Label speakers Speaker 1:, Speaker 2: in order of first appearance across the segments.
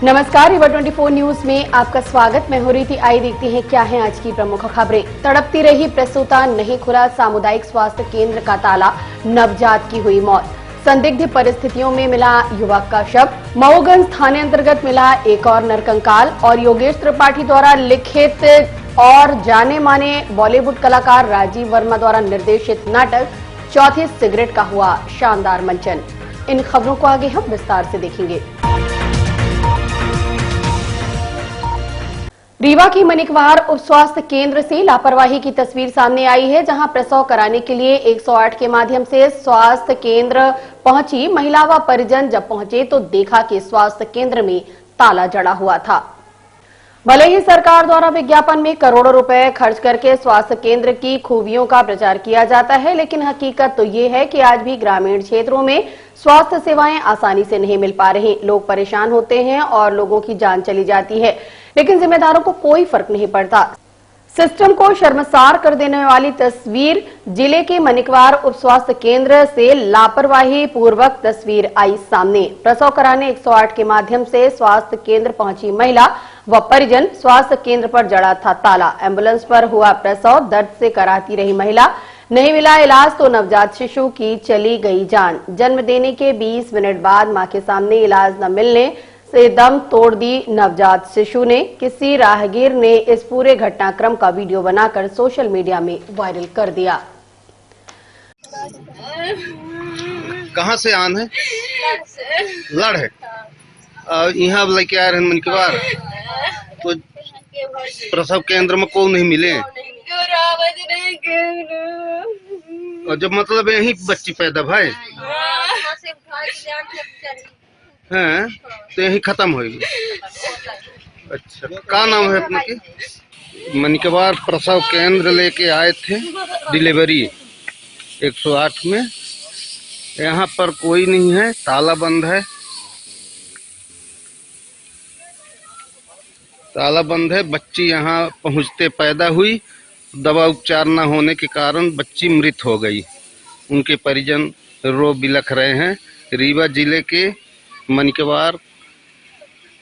Speaker 1: नमस्कार, river 24 news में आपका स्वागत। मैं हो रही थी। आई देखते हैं क्या है आज की प्रमुख खबरें। तड़पती रही प्रसूता, नहीं खुला सामुदायिक स्वास्थ्य केंद्र का ताला, नवजात की हुई मौत। संदिग्ध परिस्थितियों में मिला युवक का शव। मऊगंज थाने अंतर्गत मिला एक और नरकंकाल। और योगेश त्रिपाठी द्वारा लिखित और जाने माने बॉलीवुड कलाकार राजीव वर्मा द्वारा निर्देशित नाटक चौथी सिगरेट का हुआ शानदार मंचन। इन खबरों को आगे हम विस्तार से देखेंगे। रीवा की मनिकवार उप स्वास्थ्य केंद्र से लापरवाही की तस्वीर सामने आई है, जहां प्रसव कराने के लिए 108 के माध्यम से स्वास्थ्य केंद्र पहुंची महिला व परिजन जब पहुंचे तो देखा कि स्वास्थ्य केंद्र में ताला जड़ा हुआ था। भले ही सरकार द्वारा विज्ञापन में करोड़ों रुपए खर्च करके स्वास्थ्य केंद्र की खूबियों का प्रचार किया जाता है, लेकिन हकीकत तो ये है कि आज भी ग्रामीण क्षेत्रों में स्वास्थ्य सेवाएं आसानी से नहीं मिल पा रही। लोग परेशान होते हैं और लोगों की जान चली जाती है, लेकिन जिम्मेदारों को कोई फर्क नहीं पड़ता। सिस्टम को शर्मसार कर देने वाली तस्वीर जिले के मनिकवार उप स्वास्थ्य केंद्र से लापरवाही पूर्वक तस्वीर आई सामने। प्रसव कराने 108 के माध्यम से स्वास्थ्य केंद्र पहुंची महिला व परिजन। स्वास्थ्य केंद्र पर जड़ा था ताला। एम्बुलेंस पर हुआ प्रसव, दर्द से कराती रही महिला। नहीं मिला इलाज तो नवजात शिशु की चली गई जान। जन्म देने के 20 मिनट बाद मां के सामने इलाज न मिलने से दम तोड़ दी नवजात शिशु ने। किसी राहगीर ने इस पूरे घटनाक्रम का वीडियो बनाकर सोशल मीडिया में वायरल कर दिया।
Speaker 2: कहाँ से आन है? लड़ है। यहाँ लेके आ रहे हैं मनिकवार, तो प्रसव केंद्र में कोई नहीं मिले। और जब मतलब यही बच्ची पैदा भाई हैं तो यही खत्म हो गई। अच्छा, क्या नाम है अपने के? मनिकवार प्रसव केंद्र लेके आए थे डिलीवरी 108 में। यहाँ पर कोई नहीं है, ताला बंद है। ताला बंद है। बच्ची यहाँ पहुँचते पैदा हुई। दवा उपचार न होने के कारण बच्ची मृत हो गई। उनके परिजन रो बिलख रहे हैं। रीवा जिले के मनिकवार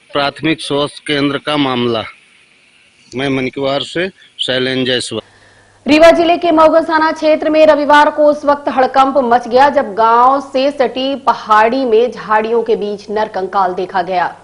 Speaker 2: प्राथमिक स्वास्थ्य केंद्र का मामला। मैं मनिकवार से शैलेंद्र जायसवाल।
Speaker 1: रीवा जिले के मऊगंज थाना क्षेत्र में रविवार को उस वक्त हड़कंप मच गया जब गांव से सटी पहाड़ी में झाड़ियों के बीच नरकंकाल देखा गया।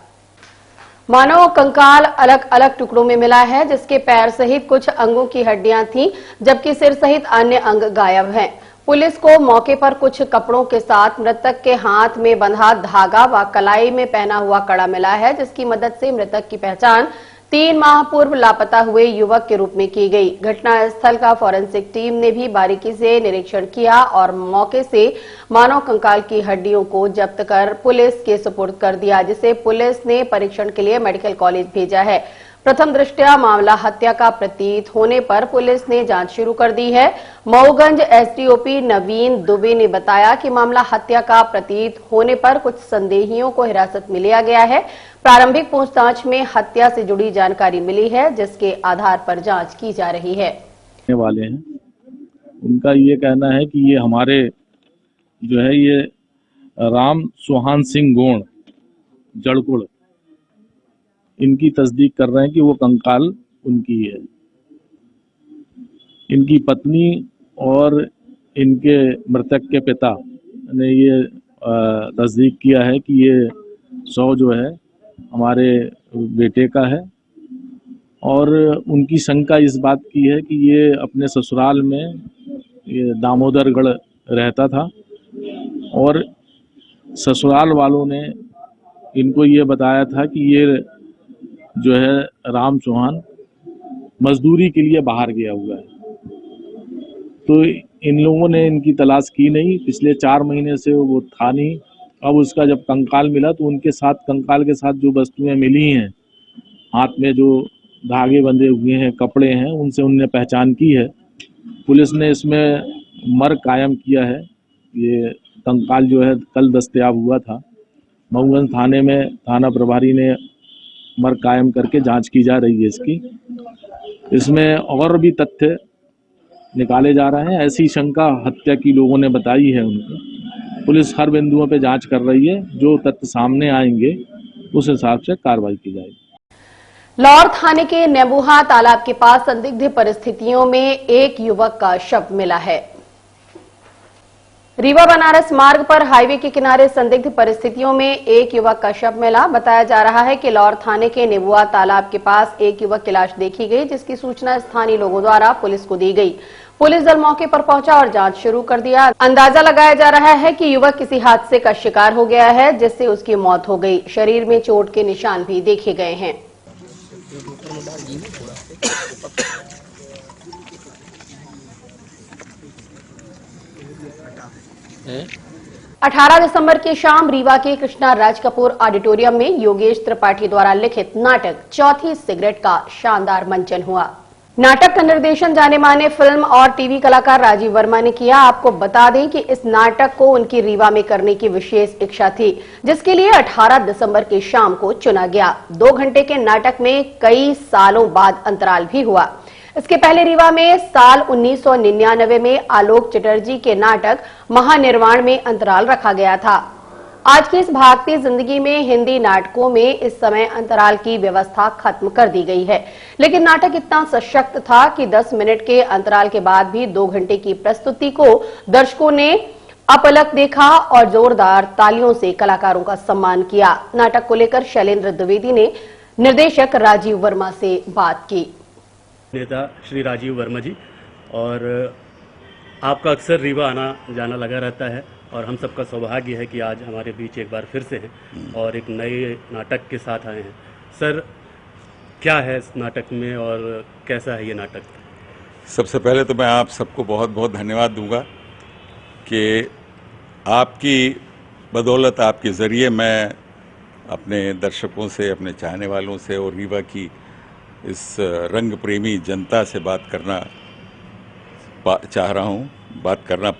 Speaker 1: मानव कंकाल अलग अलग टुकड़ों में मिला है, जिसके पैर सहित कुछ अंगों की हड्डियां थीं, जबकि सिर सहित अन्य अंग गायब हैं। पुलिस को मौके पर कुछ कपड़ों के साथ मृतक के हाथ में बंधा धागा व कलाई में पहना हुआ कड़ा मिला है, जिसकी मदद से मृतक की पहचान 3 माह पूर्व लापता हुए युवक के रूप में की गई। घटनास्थल का फॉरेंसिक टीम ने भी बारीकी से निरीक्षण किया और मौके से मानव कंकाल की हड्डियों को जब्त कर पुलिस के सुपुर्द कर दिया, जिसे पुलिस ने परीक्षण के लिए मेडिकल कॉलेज भेजा है। प्रथम दृष्टया मामला हत्या का प्रतीत होने पर पुलिस ने जांच शुरू कर दी है। मऊगंज एसडीओपी नवीन दुबे ने बताया कि मामला हत्या का प्रतीत होने पर कुछ संदेहियों को हिरासत में लिया गया है। प्रारंभिक पूछताछ में हत्या से जुड़ी जानकारी मिली है, जिसके आधार पर जांच की जा रही है।
Speaker 3: वाले हैं, उनका ये कहना है कि ये हमारे जो है ये राम सुहान सिंह गोण जड़कुड़, इनकी तस्दीक कर रहे हैं कि वो कंकाल उनकी है। इनकी पत्नी और इनके मृतक के पिता ने ये तस्दीक किया है कि ये शव जो है हमारे बेटे का है। और उनकी शंका इस बात की है कि ये अपने ससुराल में ये दामोदरगढ़ रहता था और ससुराल वालों ने इनको ये बताया था कि ये जो है राम चौहान मजदूरी के लिए बाहर गया हुआ है। तो इन लोगों ने इनकी तलाश की नहीं। पिछले 4 महीने से वो था नहीं। अब उसका जब कंकाल मिला तो उनके साथ कंकाल के साथ जो वस्तुएं मिली हैं, हाथ में जो धागे बंधे हुए हैं, कपड़े हैं, उनसे उनने पहचान की है। पुलिस ने इसमें मर्ग कायम किया है। ये कंकाल जो है कल दस्तयाब हुआ था। मऊगंज थाने में थाना प्रभारी ने मर्ग कायम करके जांच की जा रही है इसकी। इसमें और भी तथ्य निकाले जा रहे हैं। ऐसी शंका हत्या की लोगों ने बताई है उनको। पुलिस हर बिंदुओं पे जांच कर रही है। जो तथ्य सामने आएंगे उस हिसाब से कार्रवाई की जाएगी।
Speaker 1: लाहौर थाने के नेबुहा तालाब के पास संदिग्ध परिस्थितियों में एक युवक का शव मिला है। रीवा बनारस मार्ग पर हाईवे के किनारे संदिग्ध परिस्थितियों में एक युवक का शव मिला। बताया जा रहा है कि लाहौर थाने के नेबुहा तालाब के पास एक युवक की लाश देखी गई, जिसकी सूचना स्थानीय लोगों द्वारा पुलिस को दी गई। पुलिस दल मौके पर पहुंचा और जांच शुरू कर दिया। अंदाजा लगाया जा रहा है कि युवक किसी हादसे का शिकार हो गया है, जिससे उसकी मौत हो गई। शरीर में चोट के निशान भी देखे गए हैं। 18 दिसंबर की शाम रीवा के कृष्णा राज कपूर ऑडिटोरियम में योगेश त्रिपाठी द्वारा लिखित नाटक चौथी सिगरेट का शानदार मंचन हुआ। नाटक का निर्देशन जाने माने फिल्म और टीवी कलाकार राजीव वर्मा ने किया। आपको बता दें कि इस नाटक को उनकी रीवा में करने की विशेष इच्छा थी, जिसके लिए 18 दिसंबर की शाम को चुना गया। 2 घंटे के नाटक में कई सालों बाद अंतराल भी हुआ। इसके पहले रीवा में साल 1999 में आलोक चटर्जी के नाटक महानिर्वाण में अंतराल रखा गया था। आज की इस भागती जिंदगी में हिंदी नाटकों में इस समय अंतराल की व्यवस्था खत्म कर दी गई है, लेकिन नाटक इतना सशक्त था कि 10 मिनट के अंतराल के बाद भी 2 घंटे की प्रस्तुति को दर्शकों ने अपलक देखा और जोरदार तालियों से कलाकारों का सम्मान किया। नाटक को लेकर शैलेंद्र द्विवेदी ने निर्देशक राजीव वर्मा से बात की।
Speaker 4: नेता श्री राजीव वर्मा जी, और आपका अक्सर रीवा आना जाना लगा रहता है और हम सबका सौभाग्य है कि आज हमारे बीच एक बार फिर से हैं और एक नए नाटक के साथ आए हैं। सर, क्या है इस नाटक में और कैसा है ये नाटक?
Speaker 5: सबसे पहले तो मैं आप सबको बहुत बहुत धन्यवाद दूंगा कि आपकी बदौलत, आपके ज़रिए मैं अपने दर्शकों से, अपने चाहने वालों से और रीवा की इस रंग प्रेमी जनता से बात करना चाह रहा हूँ, बात करना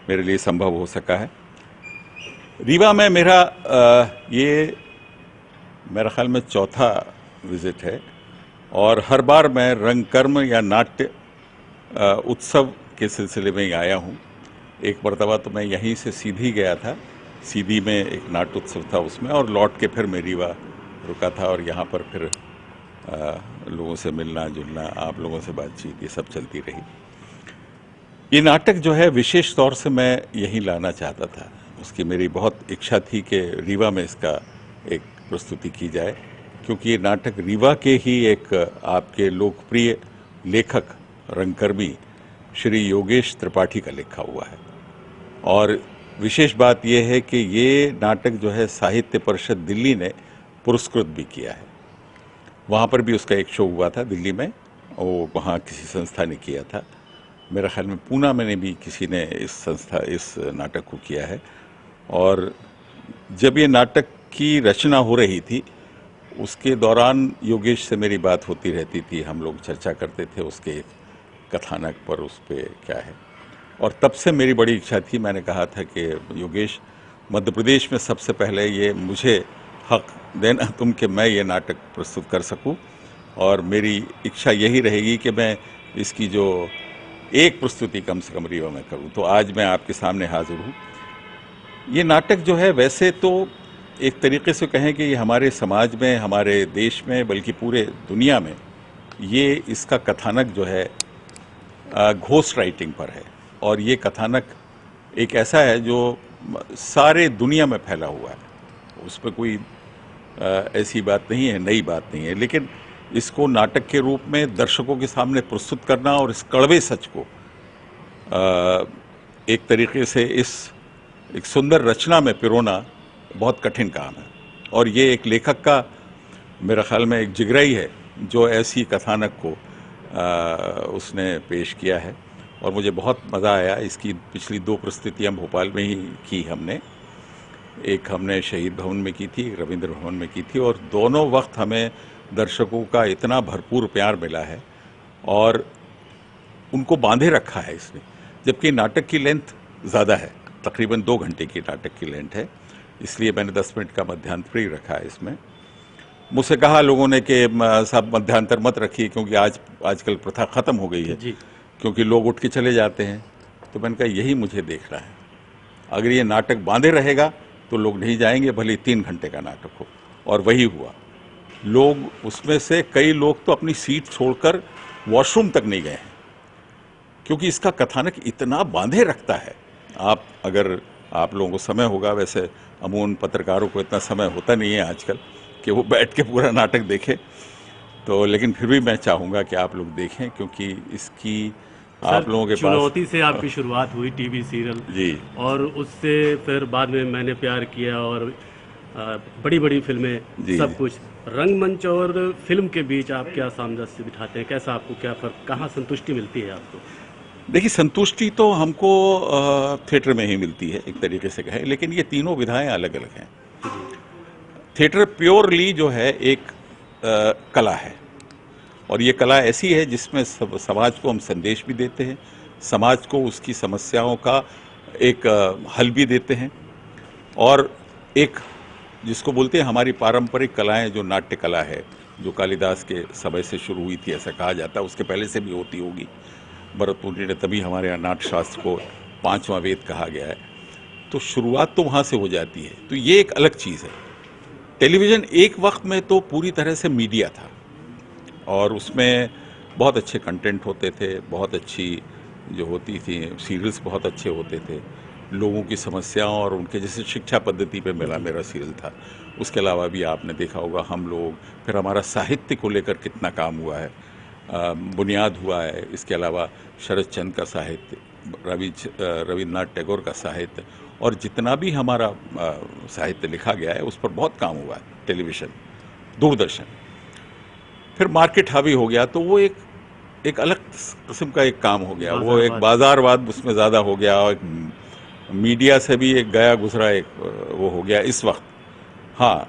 Speaker 5: मेरे लिए संभव हो सका है। रीवा में मेरा मेरा ख्याल में चौथा विज़िट है और हर बार मैं रंगकर्म या नाट्य उत्सव के सिलसिले में ही आया हूँ। एक मरतबा तो मैं यहीं से सीधी गया था, सीधी में एक नाट्य उत्सव था उसमें, और लौट के फिर मैं रीवा रुका था और यहाँ पर फिर लोगों से मिलना जुलना, आप लोगों से बातचीत, ये सब चलती रही। ये नाटक जो है विशेष तौर से मैं यहीं लाना चाहता था। उसकी मेरी बहुत इच्छा थी कि रीवा में इसका एक प्रस्तुति की जाए, क्योंकि ये नाटक रीवा के ही एक आपके लोकप्रिय लेखक रंगकर्मी श्री योगेश त्रिपाठी का लिखा हुआ है। और विशेष बात यह है कि ये नाटक जो है साहित्य परिषद दिल्ली ने पुरस्कृत भी किया है। वहाँ पर भी उसका एक शो हुआ था दिल्ली में, वो वहाँ किसी संस्था ने किया था। मेरा ख्याल में पूना में भी किसी ने इस नाटक को किया है। और जब ये नाटक की रचना हो रही थी उसके दौरान योगेश से मेरी बात होती रहती थी, हम लोग चर्चा करते थे उसके कथानक पर, उस पर क्या है। और तब से मेरी बड़ी इच्छा थी, मैंने कहा था कि योगेश, मध्य प्रदेश में सबसे पहले ये मुझे हक देना तुम कि मैं ये नाटक प्रस्तुत कर सकूं, और मेरी इच्छा यही रहेगी कि मैं इसकी जो एक प्रस्तुति कम से कम रीवा में करूं। तो आज मैं आपके सामने हाजिर हूं। ये नाटक जो है वैसे तो एक तरीके से कहें कि ये हमारे समाज में, हमारे देश में, बल्कि पूरे दुनिया में ये इसका कथानक जो है घोस्ट राइटिंग पर है। और ये कथानक एक ऐसा है जो सारे दुनिया में फैला हुआ है, उस पर कोई ऐसी बात नहीं है, नई बात नहीं है। लेकिन इसको नाटक के रूप में दर्शकों के सामने प्रस्तुत करना और इस कड़वे सच को एक तरीके से इस एक सुंदर रचना में पिरोना बहुत कठिन काम है। और ये एक लेखक का मेरा ख्याल में एक जिगरा ही है जो ऐसी कथानक को उसने पेश किया है। और मुझे बहुत मज़ा आया। इसकी पिछली 2 प्रस्तुतियाँ भोपाल में ही की हमने। एक हमने शहीद भवन में की थी, एक रविंद्र भवन में की थी, और दोनों वक्त हमें दर्शकों का इतना भरपूर प्यार मिला है और उनको बांधे रखा है इसने। जबकि नाटक की लेंथ ज़्यादा है, तकरीबन 2 घंटे की नाटक की लेंथ है, इसलिए मैंने 10 मिनट का मध्यांतर ही रखा है इसमें। मुझसे कहा लोगों ने कि साहब मध्यांतर मत रखिए, क्योंकि आजकल प्रथा ख़त्म हो गई है जी, क्योंकि लोग उठ के चले जाते हैं। तो मैंने कहा यही मुझे देखना है। अगर ये नाटक बांधे रहेगा तो लोग नहीं जाएंगे, भले 3 घंटे का नाटक हो। और वही हुआ। लोग उसमें से कई लोग तो अपनी सीट छोड़कर वॉशरूम तक नहीं गए हैं, क्योंकि इसका कथानक इतना बांधे रखता है। अगर आप लोगों को समय होगा, वैसे अमूमन पत्रकारों को इतना समय होता नहीं है आजकल कि वो बैठ के पूरा नाटक देखें, तो लेकिन फिर भी मैं चाहूँगा कि आप लोग देखें, क्योंकि इसकी आप लोगों के पास
Speaker 4: चुनौती से आपकी शुरुआत हुई टीवी सीरियल
Speaker 5: जी,
Speaker 4: और उससे फिर बाद में मैंने प्यार किया और बड़ी बड़ी फिल्में,
Speaker 5: जी,
Speaker 4: सब कुछ। रंगमंच और फिल्म के बीच आप क्या सामंजस्य बिठाते हैं? कैसा आपको क्या फर्क, कहाँ संतुष्टि मिलती है आपको?
Speaker 5: देखिए, संतुष्टि तो हमको थिएटर में ही मिलती है एक तरीके से कहें, लेकिन ये तीनों विधाएं अलग अलग हैं। थिएटर प्योरली जो है एक कला है, और ये कला ऐसी है जिसमें समाज को हम संदेश भी देते हैं, समाज को उसकी समस्याओं का एक हल भी देते हैं, और एक जिसको बोलते हैं हमारी पारंपरिक कलाएं, जो नाट्य कला है, जो कालिदास के समय से शुरू हुई थी ऐसा कहा जाता है, उसके पहले से भी होती होगी। भरतमुनि ने, तभी हमारे यहाँ नाट्य शास्त्र को 5वां वेद कहा गया है, तो शुरुआत तो वहाँ से हो जाती है। तो ये एक अलग चीज़ है। टेलीविज़न एक वक्त में तो पूरी तरह से मीडिया था, और उसमें बहुत अच्छे कंटेंट होते थे, बहुत अच्छी जो होती थी सीरियल्स बहुत अच्छे होते थे, लोगों की समस्याओं और उनके, जैसे शिक्षा पद्धति पे मेरा सीरियल था। उसके अलावा भी आपने देखा होगा हम लोग, फिर हमारा साहित्य को लेकर कितना काम हुआ है, बुनियाद हुआ है। इसके अलावा शरद चंद्र का साहित्य, रविन्द्रनाथ टैगोर का साहित्य, और जितना भी हमारा साहित्य लिखा गया है उस पर बहुत काम हुआ है। टेलीविज़न, दूरदर्शन, फिर मार्केट हावी हो गया, तो वो एक अलग किस्म का एक काम हो गया, वो एक बाजारवाद उसमें ज़्यादा हो गया, और एक मीडिया से भी एक गया गुजरा एक वो हो गया इस वक्त। हाँ,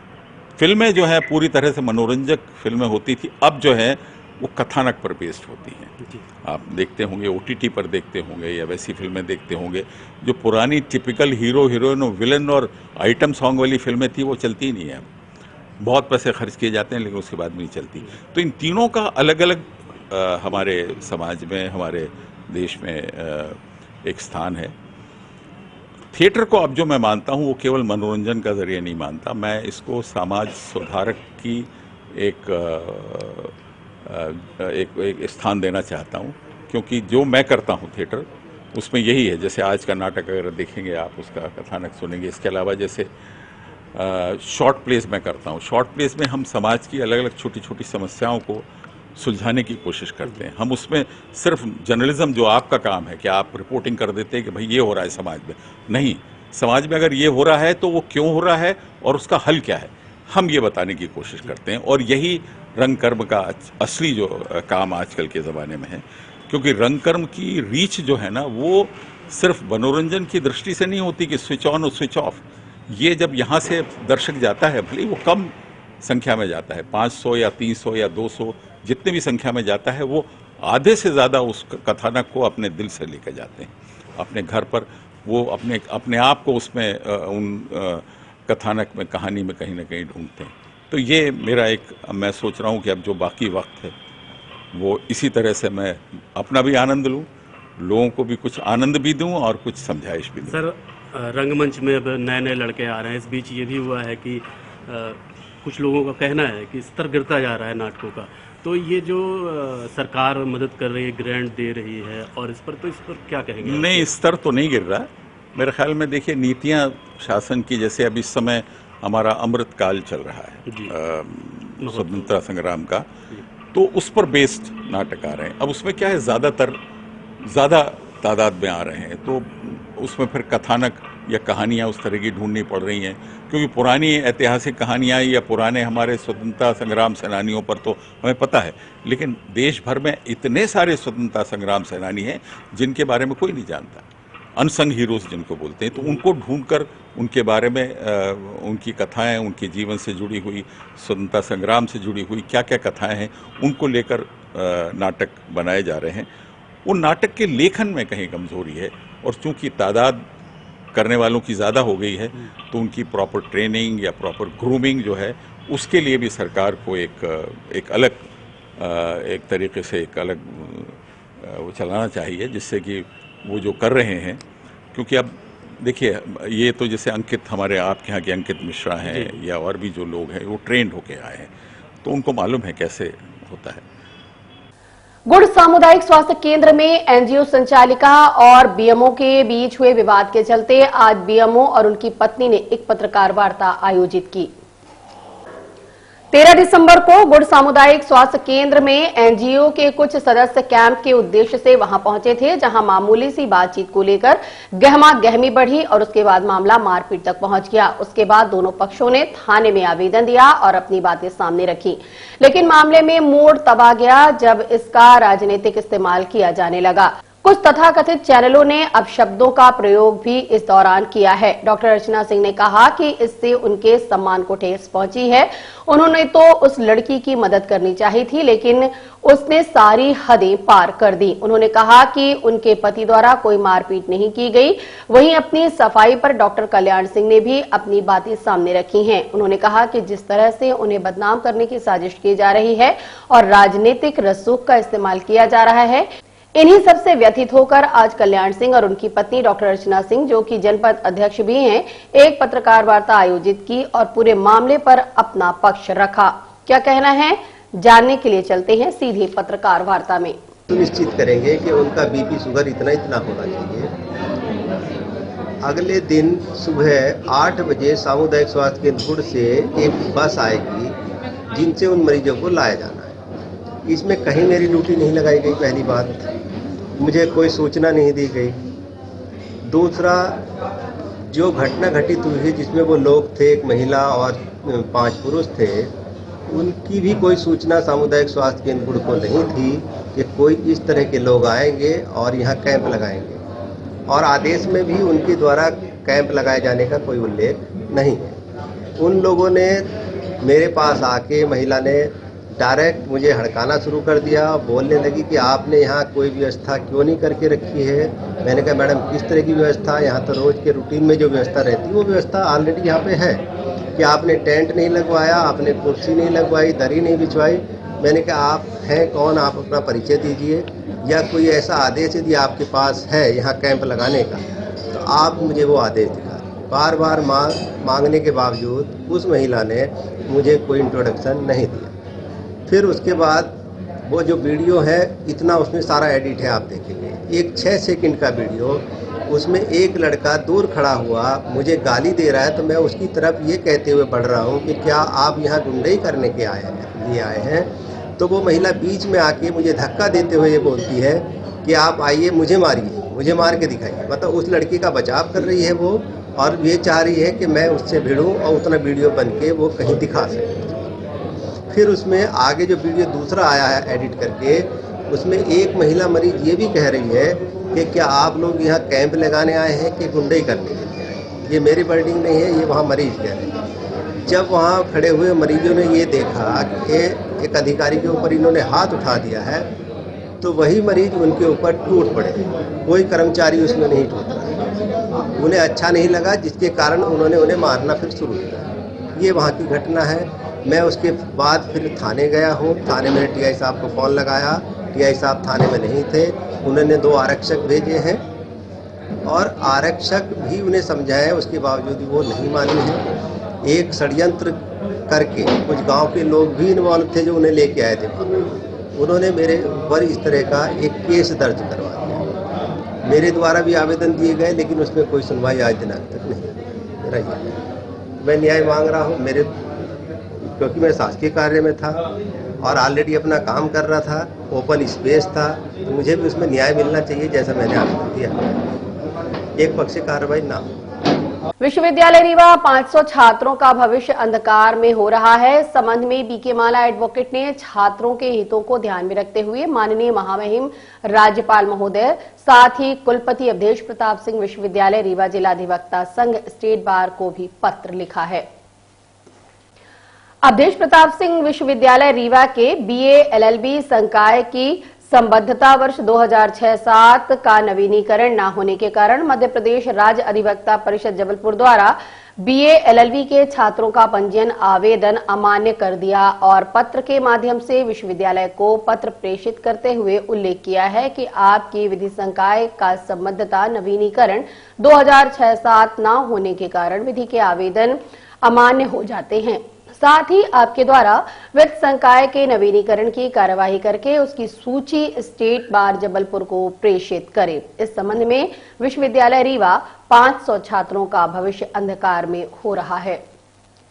Speaker 5: फिल्में जो है पूरी तरह से मनोरंजक फिल्में होती थी, अब जो है वो कथानक पर बेस्ड होती हैं। आप देखते होंगे, OTT पर देखते होंगे, या वैसी फिल्में देखते होंगे जो पुरानी टिपिकल हीरो हीरोइन और विलन और आइटम सॉन्ग वाली फिल्में थी, वो चलती ही नहीं है। बहुत पैसे खर्च किए जाते हैं, लेकिन उसके बाद भी नहीं चलती। तो इन तीनों का अलग अलग हमारे समाज में, हमारे देश में एक स्थान है। थिएटर को अब जो मैं मानता हूँ, वो केवल मनोरंजन का जरिए नहीं मानता, मैं इसको समाज सुधारक की एक स्थान देना चाहता हूँ, क्योंकि जो मैं करता हूँ थिएटर, उसमें यही है। जैसे आज का नाटक अगर देखेंगे आप, उसका कथानक सुनेंगे। इसके अलावा जैसे शॉर्ट प्लेस मैं करता हूँ। शॉर्ट प्लेस में हम समाज की अलग अलग छोटी छोटी समस्याओं को सुलझाने की कोशिश करते हैं। हम उसमें सिर्फ जर्नलिज्म, जो आपका काम है कि आप रिपोर्टिंग कर देते हैं कि भाई ये हो रहा है समाज में, नहीं, समाज में अगर ये हो रहा है तो वो क्यों हो रहा है और उसका हल क्या है, हम ये बताने की कोशिश करते हैं। और यही रंगकर्म का असली जो काम आजकल के ज़माने में है, क्योंकि रंगकर्म की रीच जो है ना, वो सिर्फ मनोरंजन की दृष्टि से नहीं होती कि स्विच ऑन और स्विच ऑफ। ये जब यहाँ से दर्शक जाता है, भले वो कम संख्या में जाता है, 500 या 300 या 200 जितने भी संख्या में जाता है, वो आधे से ज़्यादा उस कथानक को अपने दिल से लेकर जाते हैं अपने घर पर। वो अपने आप को उसमें उन कथानक में, कहानी में कहीं ना कहीं ढूंढते हैं। तो ये मेरा मैं सोच रहा हूँ कि अब जो बाकी वक्त है वो इसी तरह से मैं अपना भी आनंद लूँ, लोगों को भी कुछ आनंद भी दूँ और कुछ समझाइश भी दूँ।
Speaker 4: सर, रंगमंच में अब नए नए लड़के आ रहे हैं। इस बीच ये भी हुआ है कि कुछ लोगों का कहना है कि स्तर गिरता जा रहा है नाटकों का, तो ये जो सरकार मदद कर रही है, ग्रांट दे रही है, और इस पर क्या कहेंगे?
Speaker 5: नहीं, स्तर तो नहीं गिर रहा मेरे ख्याल में। देखिए, नीतियाँ शासन की, जैसे अब इस समय हमारा अमृत काल चल रहा है स्वतंत्रता संग्राम का, तो उस पर बेस्ड नाटक आ रहे हैं। अब उसमें क्या है, ज़्यादा तादाद में आ रहे हैं, तो उसमें फिर कथानक या कहानियाँ उस तरह की ढूंढनी पड़ रही हैं, क्योंकि पुरानी ऐतिहासिक कहानियाँ या पुराने हमारे स्वतंत्रता संग्राम सेनानियों पर तो हमें पता है, लेकिन देश भर में इतने सारे स्वतंत्रता संग्राम सेनानी हैं जिनके बारे में कोई नहीं जानता, अनसंग हीरोज़ जिनको बोलते हैं। तो उनको ढूंढकर उनके बारे में उनकी कथाएं, उनके जीवन से जुड़ी हुई, स्वतंत्रता संग्राम से जुड़ी हुई क्या क्या कथाएं हैं, उनको लेकर नाटक बनाए जा रहे हैं। उन नाटक के लेखन में कहीं कमज़ोरी है, और चूँकि तादाद करने वालों की ज़्यादा हो गई है, तो उनकी प्रॉपर ट्रेनिंग या प्रॉपर ग्रूमिंग जो है, उसके लिए भी सरकार को एक अलग एक तरीके से एक अलग वो चलाना चाहिए, जिससे कि वो जो कर रहे हैं, क्योंकि अब देखिए, ये तो जैसे अंकित, हमारे आपके यहाँ के अंकित मिश्रा हैं या और भी जो लोग हैं, वो ट्रेंड होके आए हैं, तो उनको मालूम है कैसे होता है।
Speaker 1: गुड़ सामुदायिक स्वास्थ्य केंद्र में एनजीओ संचालिका और बीएमओ के बीच हुए विवाद के चलते आज बीएमओ और उनकी पत्नी ने एक पत्रकार वार्ता आयोजित की। 13 दिसंबर को गुड़ सामुदायिक स्वास्थ्य केंद्र में एनजीओ के कुछ सदस्य कैंप के उद्देश्य से वहां पहुंचे थे, जहां मामूली सी बातचीत को लेकर गहमा गहमी बढ़ी और उसके बाद मामला मारपीट तक पहुंच गया। उसके बाद दोनों पक्षों ने थाने में आवेदन दिया और अपनी बातें सामने रखी, लेकिन मामले में मोड़ तब आ गया जब इसका राजनीतिक इस्तेमाल किया जाने लगा। कुछ तथाकथित चैनलों ने अपशब्दों का प्रयोग भी इस दौरान किया है। डॉक्टर अर्चना सिंह ने कहा कि इससे उनके सम्मान को ठेस पहुंची है। उन्होंने तो उस लड़की की मदद करनी चाहिए थी, लेकिन उसने सारी हदें पार कर दी। उन्होंने कहा कि उनके पति द्वारा कोई मारपीट नहीं की गई। वहीं अपनी सफाई पर डॉक्टर कल्याण सिंह ने भी अपनी बातें सामने रखी हैं। उन्होंने कहा कि जिस तरह से उन्हें बदनाम करने की साजिश की जा रही है और राजनीतिक रसूख का इस्तेमाल किया जा रहा है, इन्हीं सबसे व्यथित होकर आज कल्याण सिंह और उनकी पत्नी डॉक्टर अर्चना सिंह, जो कि जनपद अध्यक्ष भी हैं, एक पत्रकार वार्ता आयोजित की और पूरे मामले पर अपना पक्ष रखा। क्या कहना है, जानने के लिए चलते हैं सीधे पत्रकार वार्ता में।
Speaker 6: सुनिश्चित करेंगे कि उनका बीपी शुगर इतना होना चाहिए। अगले दिन सुबह 8 बजे सामुदायिक स्वास्थ्य केंद्र गुड़ से एक बस आएगी जिनसे उन मरीजों को लाया जाना है। इसमें कहीं मेरी ड्यूटी नहीं लगाई गई। पहली बात, मुझे कोई सूचना नहीं दी गई। दूसरा, जो घटना घटित हुई है जिसमें वो लोग थे, एक महिला और 5 पुरुष थे, उनकी भी कोई सूचना सामुदायिक स्वास्थ्य केंद्र गुड़ को नहीं थी कि कोई इस तरह के लोग आएंगे और यहाँ कैंप लगाएंगे। और आदेश में भी उनके द्वारा कैंप लगाए जाने का कोई उल्लेख नहीं है। उन लोगों ने मेरे पास आके, महिला ने डायरेक्ट मुझे हड़काना शुरू कर दिया। बोलने लगी कि आपने यहाँ कोई व्यवस्था क्यों नहीं करके रखी है। मैंने कहा, मैडम किस तरह की व्यवस्था? यहाँ तो रोज़ के रूटीन में जो व्यवस्था रहती है वो व्यवस्था ऑलरेडी यहाँ पे है कि आपने टेंट नहीं लगवाया, आपने कुर्सी नहीं लगवाई, दरी नहीं बिछवाई। मैंने कहा, आप हैं कौन? आप अपना परिचय दीजिए, या कोई ऐसा आदेश यदि आपके पास है यहाँ कैंप लगाने का तो आप मुझे वो आदेश दिखा। बार बार मांगने के बावजूद उस महिला ने मुझे कोई इंट्रोडक्शन नहीं दिया। फिर उसके बाद वो जो वीडियो है, इतना उसमें सारा एडिट है, आप देखेंगे। एक 6 सेकंड का वीडियो, उसमें एक लड़का दूर खड़ा हुआ मुझे गाली दे रहा है, तो मैं उसकी तरफ ये कहते हुए बढ़ रहा हूँ कि क्या आप यहाँ गुंडई करने के आए हैं? तो वो महिला बीच में आके मुझे धक्का देते हुए ये बोलती है कि आप आइए, मुझे मारिए, मुझे मार के दिखाइए। मतलब उस लड़की का बचाव कर रही है वो, और ये चाह रही है कि मैं उससे भिड़ूँ और उतना वीडियो बन के वो कहीं दिखा सके। फिर उसमें आगे जो वीडियो दूसरा आया है एडिट करके, उसमें एक महिला मरीज ये भी कह रही है कि क्या आप लोग यहाँ कैंप लगाने आए हैं कि गुंडई करने के लिए आए? ये मेरी वर्डिंग नहीं है, ये वहाँ मरीज कह रहे हैं। जब वहाँ खड़े हुए मरीजों ने ये देखा कि एक अधिकारी के ऊपर इन्होंने हाथ उठा दिया है, तो वही मरीज उनके ऊपर टूट पड़े। कोई कर्मचारी उसमें नहीं टूट रहा। उन्हें अच्छा नहीं लगा, जिसके कारण उन्होंने उन्हें मारना फिर शुरू किया। ये वहाँ की घटना है। मैं उसके बाद फिर थाने गया हूँ। थाने में टीआई साहब को फ़ोन लगाया, टीआई साहब थाने में नहीं थे। उन्होंने 2 आरक्षक भेजे हैं और आरक्षक भी उन्हें समझाए, उसके बावजूद वो नहीं मानी है। एक षड्यंत्र करके कुछ गांव के लोग भी इन्वॉल्व थे जो उन्हें लेके आए थे। उन्होंने मेरे ऊपर इस तरह का एक केस दर्ज करवा दिया। मेरे द्वारा भी आवेदन दिए गए, लेकिन उसमें कोई सुनवाई आज दिनांक तक नहीं रही है। मैं न्याय मांग रहा हूँ, क्योंकि मैं शासकीय कार्य में था और ऑलरेडी अपना काम कर रहा था, ओपन स्पेस था, तो मुझे भी उसमें न्याय मिलना चाहिए जैसा मैंने आवेदन दिया। एक पक्षीय कार्रवाई ना हो।
Speaker 1: विश्वविद्यालय रीवा 500 छात्रों का भविष्य अंधकार में हो रहा है। इस संबंध में बीके माला एडवोकेट ने छात्रों के हितों को ध्यान में रखते हुए माननीय महामहिम राज्यपाल महोदय, साथ ही कुलपति अवधेश प्रताप सिंह विश्वविद्यालय रीवा जिला अधिवक्ता संघ स्टेट बार को भी पत्र लिखा है। अवधेश प्रताप सिंह विश्वविद्यालय रीवा के बीए एलएलबी संकाय की संबद्धता वर्ष 2006-07 का नवीनीकरण न होने के कारण मध्य प्रदेश राज्य अधिवक्ता परिषद जबलपुर द्वारा बीए एलएलबी के छात्रों का पंजीयन आवेदन अमान्य कर दिया और पत्र के माध्यम से विश्वविद्यालय को पत्र प्रेषित करते हुए उल्लेख किया है कि आपकी विधि संकाय का संबद्धता नवीनीकरण 2006-7 न होने के कारण विधि के आवेदन अमान्य हो जाते हैं। साथ ही आपके द्वारा वित्त संकाय के नवीनीकरण की कार्यवाही करके उसकी सूची स्टेट बार जबलपुर को प्रेषित करें। इस संबंध में विश्वविद्यालय रीवा 500 छात्रों का भविष्य अंधकार में हो रहा है।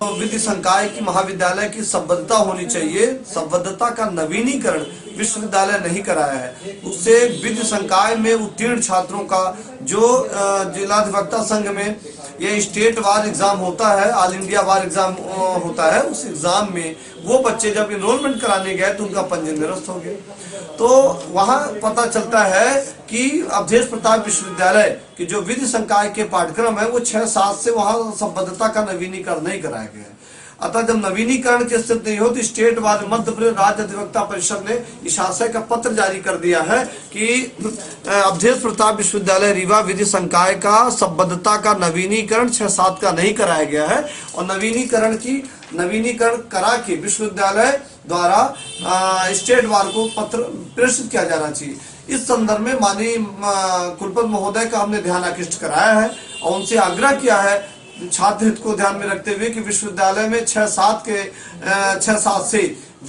Speaker 7: विधि संकाय की महाविद्यालय की संबद्धता होनी चाहिए। संबद्धता का नवीनीकरण विश्वविद्यालय नहीं कराया है। उससे विधि संकाय में उत्तीर्ण छात्रों का जो जिला अधिवक्ता संघ में ये स्टेट वार एग्जाम होता है, ऑल इंडिया वार एग्जाम होता है, उस एग्जाम में वो बच्चे जब इनरोलमेंट कराने गए तो उनका पंजीयन निरस्त हो गया। तो वहां पता चलता है कि अवधेश प्रताप विश्वविद्यालय की जो विधि संकाय के पाठ्यक्रम है वो 6-7 से वहां संबद्धता का नवीनीकरण नहीं कराया गया है। अतः जब नवीनीकरण की स्थिति नहीं हो तो स्टेट वार मध्य प्रदेश राज्य अधिवक्ता परिषद ने इस आशय का पत्र जारी कर दिया है कि अवधेश प्रताप विश्वविद्यालय रीवा विधि संकाय का संबद्धता का नवीनीकरण 6-7 का नहीं कराया गया है और नवीनीकरण करा के विश्वविद्यालय द्वारा स्टेट वार को पत्र प्रेषित किया जाना चाहिए। इस संदर्भ में माननीय कुलपति महोदय का हमने ध्यान आकृष्ट कराया है और उनसे आग्रह किया है छात्र हित को ध्यान में रखते हुए कि विश्वविद्यालय में 6-7 से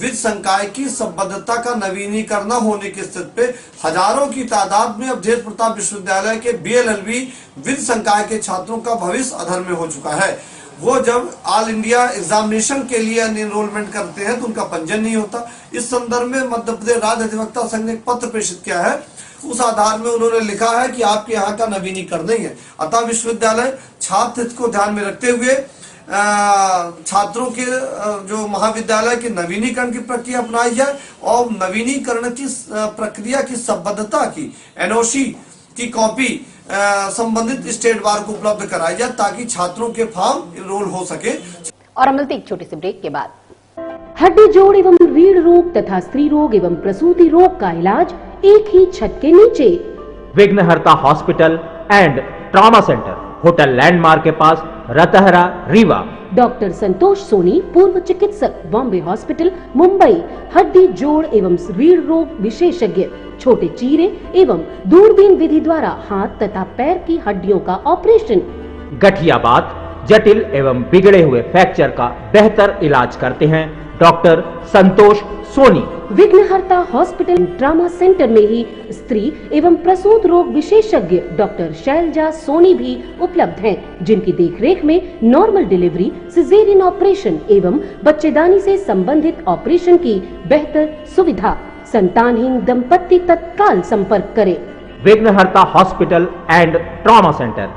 Speaker 7: विधि संकाय की संबद्धता का नवीनीकरण न होने की स्थिति पे हजारों की तादाद में अवधेश प्रताप विश्वविद्यालय के बीएलएलबी विधि संकाय के छात्रों का भविष्य अधर में हो चुका है। वो जब ऑल इंडिया एग्जामिनेशन के लिए एनरोलमेंट करते हैं तो उनका पंजीयन नहीं होता। इस संदर्भ में मध्य प्रदेश राज्य अधिवक्ता संघ ने एक पत्र प्रेषित किया है। उस आधार में उन्होंने लिखा है कि आपके यहाँ का नवीनीकरण नहीं है। अतः विश्वविद्यालय छात्र हित को ध्यान में रखते हुए छात्रों के जो महाविद्यालय के नवीनीकरण की प्रक्रिया अपनाई जाए और नवीनीकरण की प्रक्रिया की संबद्धता की एनओसी की कॉपी संबंधित स्टेट बार को उपलब्ध कराई जाए ताकि छात्रों के फॉर्म इनरोल हो सके।
Speaker 1: और हम मिलते एक छोटे से ब्रेक के बाद।
Speaker 8: हड्डी जोड़ एवं रीढ़ रोग तथा स्त्री रोग एवं प्रसूति रोग का इलाज एक ही छत के नीचे।
Speaker 9: विघ्नहर्ता hospital and trauma centre, hotel landmark के पास, रतहरा, रीवा।
Speaker 8: डॉक्टर संतोष सोनी, पूर्व चिकित्सक, बॉम्बे हॉस्पिटल, मुंबई। हड्डी जोड़ एवं रीढ़ रोग विशेषज्ञ, छोटे चीरे एवं दूरबीन विधि द्वारा हाथ तथा पैर की हड्डियों का ऑपरेशन।
Speaker 9: गठियाबात, जटिल एवं बिगड़े हुए फ्रैक्चर का बेहतर इलाज करते हैं डॉक्टर संतोष सोनी।
Speaker 8: विघ्नहर्ता हॉस्पिटल ट्रॉमा सेंटर में ही स्त्री एवं प्रसूत रोग विशेषज्ञ डॉक्टर शैलजा सोनी भी उपलब्ध हैं, जिनकी देखरेख में नॉर्मल डिलीवरी, सिजेरियन ऑपरेशन एवं बच्चेदानी से संबंधित ऑपरेशन की बेहतर सुविधा। संतानहीन दंपत्ति तत्काल संपर्क करें।
Speaker 9: विघ्नहर्ता hospital and trauma centre,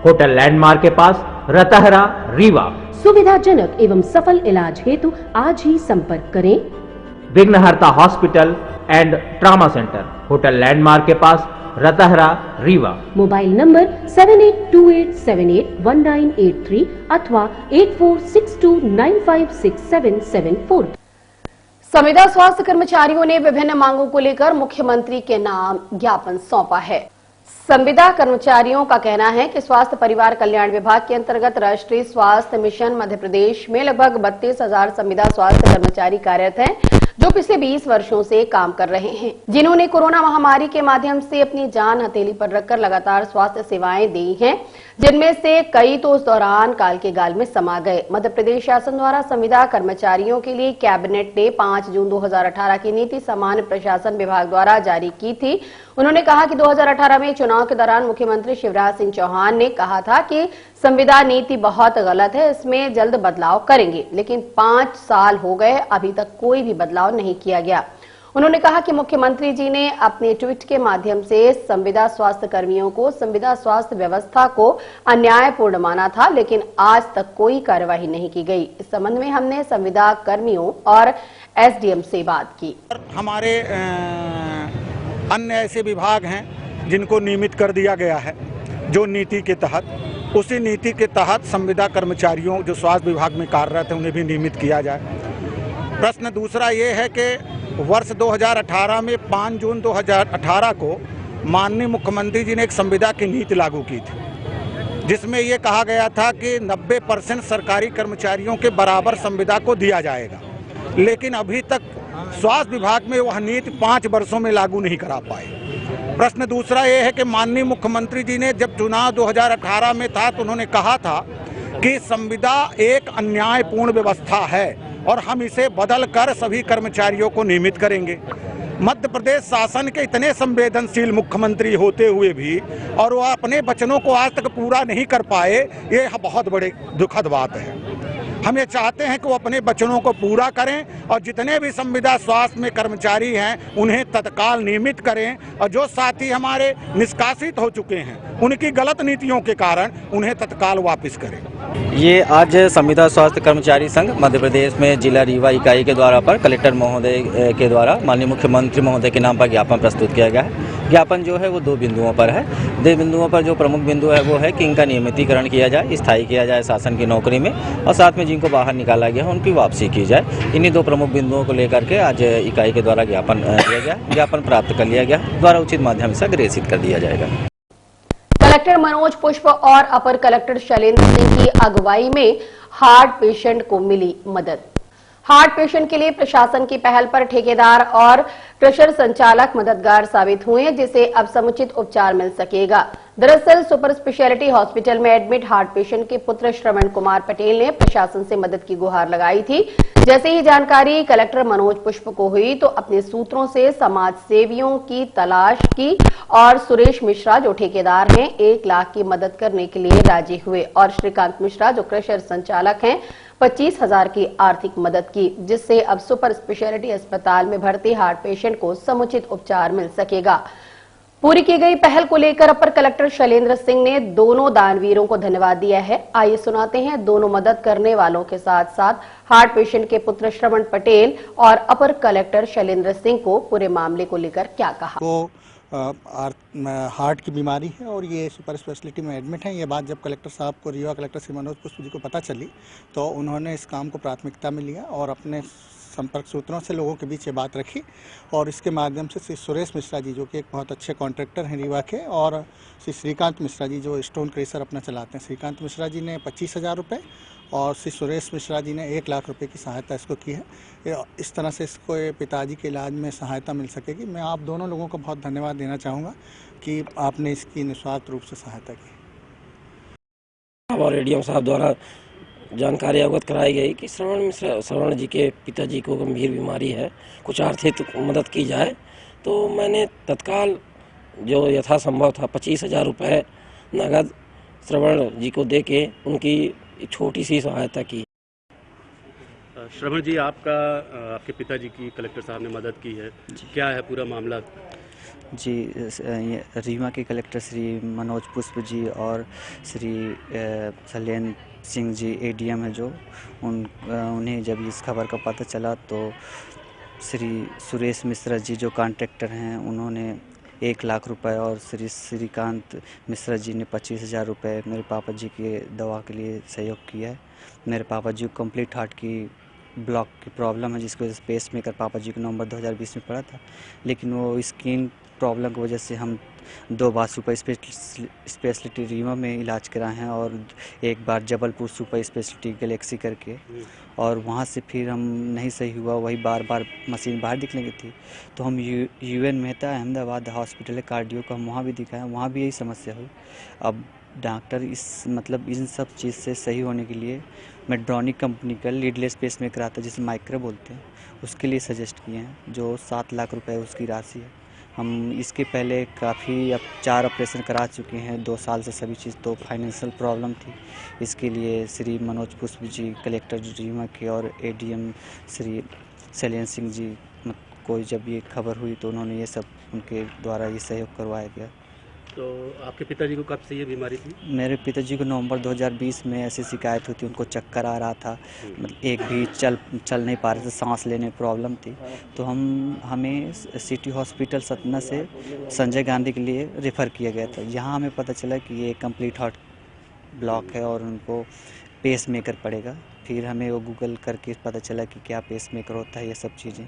Speaker 9: hotel landmark के पास, रतहरा, रीवा।
Speaker 8: सुविधाजनक एवं सफल इलाज हेतु आज ही संपर्क करें।
Speaker 9: विघ्नहर्ता hospital and trauma centre, hotel landmark के पास, रतहरा, रीवा।
Speaker 8: मोबाइल नंबर 7828781983 अथवा 8462956774।
Speaker 1: संविदा स्वास्थ्य कर्मचारियों ने विभिन्न मांगों को लेकर मुख्यमंत्री के नाम ज्ञापन सौंपा है। संविदा कर्मचारियों का कहना है कि स्वास्थ्य परिवार कल्याण विभाग के अंतर्गत राष्ट्रीय स्वास्थ्य मिशन मध्य प्रदेश में लगभग 32,000 संविदा स्वास्थ्य कर्मचारी कार्यरत हैं, जो पिछले 20 वर्षों से काम कर रहे हैं, जिन्होंने कोरोना महामारी के माध्यम से अपनी जान हथेली पर रखकर लगातार स्वास्थ्य सेवाएं दी हैं, जिनमें से कई तो उस दौरान काल के गाल में समा गए। मध्य प्रदेश शासन द्वारा संविदा कर्मचारियों के लिए कैबिनेट ने 5 जून 2018 की नीति सामान्य प्रशासन विभाग द्वारा जारी की थी। उन्होंने कहा कि 2018 में चुनाव के दौरान मुख्यमंत्री शिवराज सिंह चौहान ने कहा था कि संविदा नीति बहुत गलत है, इसमें जल्द बदलाव करेंगे, लेकिन 5 साल हो गए, अभी तक कोई भी बदलाव नहीं किया गया। उन्होंने कहा कि मुख्यमंत्री जी ने अपने ट्वीट के माध्यम से संविदा स्वास्थ्य कर्मियों को संविदा स्वास्थ्य व्यवस्था को अन्यायपूर्ण माना था, लेकिन आज तक कोई कार्यवाही नहीं की गई। इस संबंध में हमने संविदा कर्मियों और एसडीएम से बात की।
Speaker 10: हमारे अन्य ऐसे विभाग हैं जिनको नियमित कर दिया गया है जो नीति के तहत, उसी नीति के तहत संविदा कर्मचारियों जो स्वास्थ्य विभाग में कार्यरत हैं उन्हें भी नियमित किया जाए। प्रश्न दूसरा ये है कि वर्ष 2018 में 5 जून 2018 को माननीय मुख्यमंत्री जी ने एक संविदा की नीति लागू की थी। जिसमें ये कहा गया था कि 90% सरकारी कर्मचारियों के बराबर संविदा को दिया जाएगा, लेकिन अभी तक स्वास्थ्य विभाग में वह नीति 5 वर्षों में लागू नहीं करा पाए। प्रश्न दूसरा ये है कि माननीय मुख्यमंत्री जी ने जब चुनाव 2018 में था तो उन्होंने कहा था कि संविदा एक अन्यायपूर्ण व्यवस्था है और हम इसे बदल कर सभी कर्मचारियों को नियमित करेंगे। मध्य प्रदेश शासन के इतने संवेदनशील मुख्यमंत्री होते हुए भी और वह अपने वचनों को आज तक पूरा नहीं कर पाए, ये बहुत बड़े दुखद बात है। हम ये चाहते हैं कि वो अपने वचनों को पूरा करें और जितने भी संविदा स्वास्थ्य में कर्मचारी हैं उन्हें तत्काल नियमित करें, और जो साथी हमारे निष्कासित हो चुके हैं उनकी गलत नीतियों के कारण उन्हें तत्काल वापस करें।
Speaker 11: ये आज संविदा स्वास्थ्य कर्मचारी संघ मध्य प्रदेश में जिला रीवा इकाई के द्वारा पर कलेक्टर महोदय के द्वारा माननीय मुख्यमंत्री महोदय के नाम पर ज्ञापन प्रस्तुत किया गया है। ज्ञापन जो है वो 2 बिंदुओं पर है। 2 बिंदुओं पर जो प्रमुख बिंदु है वो है कि इनका नियमितीकरण किया जाए, स्थायी किया जाए शासन की नौकरी में, और साथ में जिनको बाहर निकाला गया है उनकी वापसी की जाए। इन्हीं 2 प्रमुख बिंदुओं को लेकर के आज इकाई के द्वारा ज्ञापन दिया गया। ज्ञापन प्राप्त कर लिया गया, द्वारा उचित माध्यम से अग्रेसित कर दिया जाएगा।
Speaker 1: कलेक्टर मनोज पुष्प और अपर कलेक्टर शैलेंद्र सिंह की अगुवाई में हार्ट पेशेंट को मिली मदद। हार्ट पेशेंट के लिए प्रशासन की पहल पर ठेकेदार और क्रशर संचालक मददगार साबित हुए हैं, जिसे अब समुचित उपचार मिल सकेगा। दरअसल सुपर स्पेशलिटी हॉस्पिटल में एडमिट हार्ट पेशेंट के पुत्र श्रवण कुमार पटेल ने प्रशासन से मदद की गुहार लगाई थी। जैसे ही जानकारी कलेक्टर मनोज पुष्प को हुई तो अपने सूत्रों से समाज सेवियों की तलाश की और सुरेश मिश्रा जो ठेकेदार हैं 1 लाख की मदद करने के लिए राजी हुए, और श्रीकांत मिश्रा जो क्रशर संचालक हैं 25,000 की आर्थिक मदद की, जिससे अब सुपर स्पेशलिटी अस्पताल में भर्ती हार्ट पेशेंट को समुचित उपचार मिल सकेगा। पूरी की गई पहल को लेकर अपर कलेक्टर शैलेंद्र सिंह ने दोनों दानवीरों को धन्यवाद दिया है। आइए सुनाते हैं दोनों मदद करने वालों के साथ साथ हार्ट पेशेंट के पुत्र श्रवण पटेल और अपर कलेक्टर शैलेंद्र सिंह को पूरे मामले को लेकर क्या कहा।
Speaker 10: तो हार्ट की बीमारी है और ये सुपर स्पेशलिटी में एडमिट है। ये बात जब कलेक्टर साहब को, रीवा कलेक्टर श्री मनोज पुष्प जी को पता चली तो उन्होंने इस काम को प्राथमिकता में लिया और अपने संपर्क सूत्रों से लोगों के बीच ये बात रखी, और इसके माध्यम से श्री सुरेश मिश्रा जी जो कि एक बहुत अच्छे कॉन्ट्रैक्टर हैं रीवा के, और श्री श्रीकांत मिश्रा जी जो स्टोन क्रेशर अपना चलाते हैं, श्रीकांत मिश्रा जी ने 25,000 रुपये और श्री सुरेश मिश्रा जी ने 1 लाख रुपए की सहायता इसको की है। इस तरह से इसको पिताजी के इलाज में सहायता मिल सकेगी। मैं आप दोनों लोगों को बहुत धन्यवाद देना चाहूँगा कि आपने इसकी निस्वार्थ रूप से सहायता की।
Speaker 12: और एडीएम साहब द्वारा जानकारी अवगत कराई गई कि श्रवण जी के पिताजी को गंभीर बीमारी है, कुछ आर्थिक मदद की जाए, तो मैंने तत्काल जो यथासंभव था 25,000 रुपये नगद श्रवण जी को देके उनकी छोटी सी सहायता की।
Speaker 4: श्रवण जी, आपके पिताजी की कलेक्टर साहब ने मदद की है, क्या है पूरा मामला?
Speaker 11: जी, रीवा के कलेक्टर श्री मनोज पुष्प जी और श्री शैलेंद्र सिंह जी एडीएम है जो उन्हें जब इस खबर का पता चला तो श्री सुरेश मिश्रा जी जो कॉन्ट्रैक्टर हैं उन्होंने 1 लाख रुपए और श्री श्रीकांत मिश्रा जी ने 25,000 रुपये मेरे पापा जी के दवा के लिए सहयोग किया है। मेरे पापा जी को कंप्लीट हार्ट की ब्लॉक की प्रॉब्लम है, जिसकी वजह से पेस मेकर पापा जी को नवंबर 2020 में पड़ा था, लेकिन वो स्किन प्रॉब्लम की वजह से हम 2 बार सुपर स्पेशलिटी रीवा में इलाज कराए हैं और 1 बार जबलपुर सुपर स्पेशलिटी गैलेक्सी करके, और वहाँ से फिर हम नहीं सही हुआ, वही बार बार मशीन बाहर दिखने की थी तो हम यूएन मेहता अहमदाबाद हॉस्पिटल है कार्डियो का, हम वहाँ भी दिखाया, वहाँ भी यही समस्या हुई। अब डॉक्टर इन सब चीज़ से सही होने के लिए मेड्रोनिक कंपनी का लीडलेस पेसमेकर आता है जिसे माइक्रो बोलते हैं, उसके लिए सजेस्ट किए हैं जो 7 लाख रुपए उसकी राशि है। हम इसके पहले काफ़ी अब 4 ऑपरेशन करा चुके हैं 2 साल से, सभी चीज़ तो फाइनेंशियल प्रॉब्लम थी। इसके लिए श्री मनोज पुष्प जी कलेक्टर रीवा के और एडीएम श्री शैलेंद्र सिंह जी को जब ये खबर हुई तो उन्होंने ये सब उनके द्वारा ये सहयोग करवाया गया।
Speaker 4: तो आपके पिताजी को कब से ये बीमारी थी?
Speaker 11: मेरे पिताजी को नवंबर 2020 में ऐसी शिकायत हुई थी, उनको चक्कर आ रहा था, मतलब एक भी चल नहीं पा रहे थे, सांस लेने में प्रॉब्लम थी, तो हमें सिटी हॉस्पिटल सतना से संजय गांधी के लिए रेफ़र किया गया था। यहाँ हमें पता चला कि ये कंप्लीट हार्ट ब्लॉक है और उनको पेस मेकर पड़ेगा। फिर हमें वो गूगल करके पता चला कि क्या पेस मेकर होता है, ये सब चीज़ें।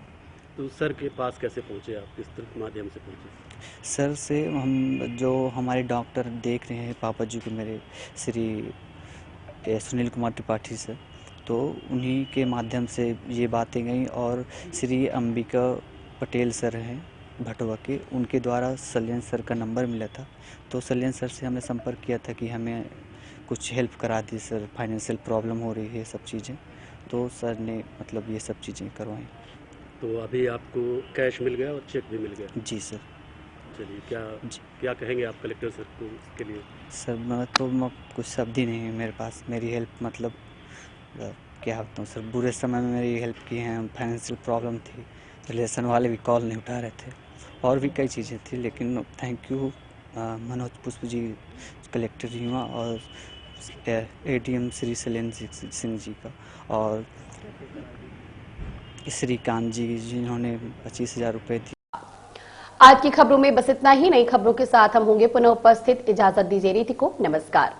Speaker 4: तो सर के पास कैसे पहुँचे आप, किस माध्यम से पहुँचे?
Speaker 11: सर से हम जो हमारे डॉक्टर देख रहे हैं पापा जी को मेरे श्री सुनील कुमार त्रिपाठी सर, तो उन्हीं के माध्यम से ये बातें गई और श्री अंबिका पटेल सर हैं भटवा के, उनके द्वारा सलियन सर का नंबर मिला था। तो सलियन सर से हमने संपर्क किया था कि हमें कुछ हेल्प करा दी सर, फाइनेंशियल प्रॉब्लम हो रही है सब चीज़ें, तो सर ने मतलब ये सब चीज़ें करवाई।
Speaker 4: तो अभी आपको कैश मिल गया और चेक भी मिल गया?
Speaker 11: जी सर।
Speaker 4: चलिए, क्या कहेंगे आप कलेक्टर सर को इसके लिए?
Speaker 11: सर मैं कुछ शब्द ही नहीं है मेरे पास, मेरी हेल्प मतलब क्या बताऊँ सर, बुरे समय में मेरी हेल्प की हैं। फाइनेंशियल प्रॉब्लम थी, रिलेशन वाले भी कॉल नहीं उठा रहे थे और भी कई चीज़ें थी, लेकिन थैंक यू मनोज पुष्प जी कलेक्टर रीवा और एडीएम श्री शैलेन सिंह जी का और श्रीकांत जी जिन्होंने 25,000 रुपये दिए।
Speaker 1: आज की खबरों में बस इतना ही। नई खबरों के साथ हम होंगे पुनः उपस्थित। इजाजत दीजिए रीति को। नमस्कार।